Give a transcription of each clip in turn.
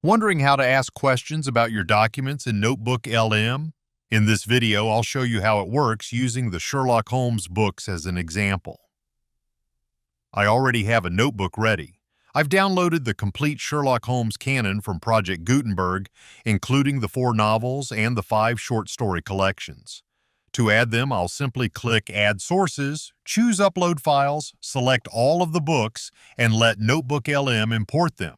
Wondering how to ask questions about your documents in NotebookLM? In this video, I'll show you how it works using the Sherlock Holmes books as an example. I already have a notebook ready. I've downloaded the complete Sherlock Holmes canon from Project Gutenberg, including the 4 novels and the 5 short story collections. To add them, I'll simply click Add Sources, choose Upload Files, select all of the books, and let NotebookLM import them.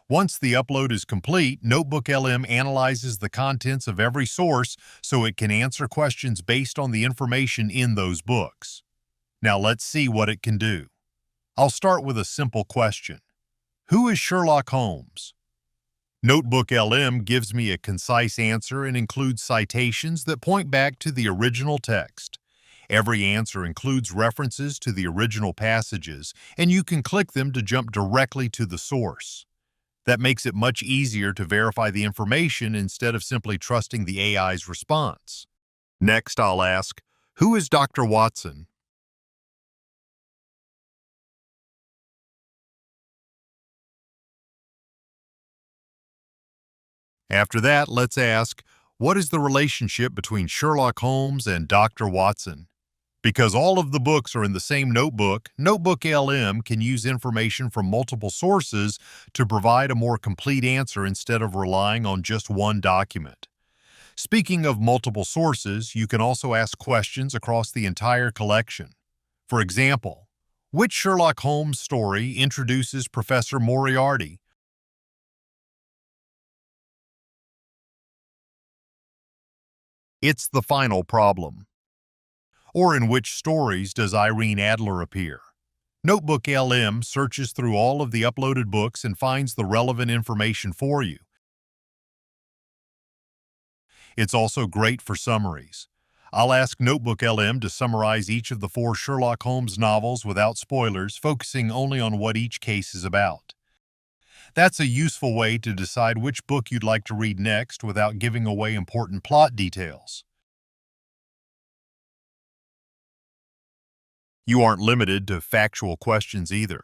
Once the upload is complete, NotebookLM analyzes the contents of every source so it can answer questions based on the information in those books. Now let's see what it can do. I'll start with a simple question. Who is Sherlock Holmes? NotebookLM gives me a concise answer and includes citations that point back to the original text. Every answer includes references to the original passages, and you can click them to jump directly to the source. That makes it much easier to verify the information instead of simply trusting the AI's response. Next, I'll ask, who is Dr. Watson? After that, let's ask, what is the relationship between Sherlock Holmes and Dr. Watson? Because all of the books are in the same notebook, NotebookLM can use information from multiple sources to provide a more complete answer instead of relying on just one document. Speaking of multiple sources, you can also ask questions across the entire collection. For example, which Sherlock Holmes story introduces Professor Moriarty? It's the final problem. Or in which stories does Irene Adler appear? NotebookLM searches through all of the uploaded books and finds the relevant information for you. It's also great for summaries. I'll ask NotebookLM to summarize each of the 4 Sherlock Holmes novels without spoilers, focusing only on what each case is about. That's a useful way to decide which book you'd like to read next without giving away important plot details. You aren't limited to factual questions either.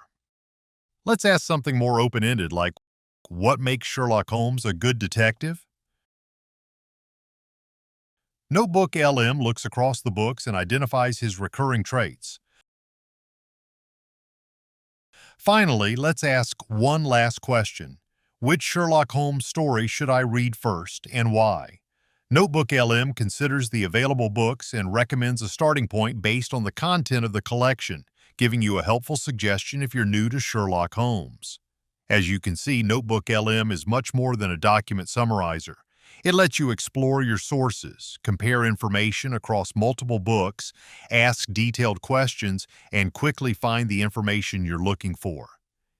Let's ask something more open-ended like, what makes Sherlock Holmes a good detective? NotebookLM looks across the books and identifies his recurring traits. Finally, let's ask one last question. Which Sherlock Holmes story should I read first and why? NotebookLM considers the available books and recommends a starting point based on the content of the collection, giving you a helpful suggestion if you're new to Sherlock Holmes. As you can see, NotebookLM is much more than a document summarizer. It lets you explore your sources, compare information across multiple books, ask detailed questions, and quickly find the information you're looking for.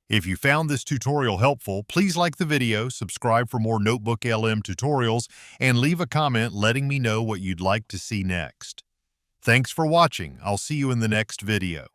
If you found this tutorial helpful, please like the video, subscribe for more NotebookLM tutorials, and leave a comment letting me know what you'd like to see next. Thanks for watching. I'll see you in the next video.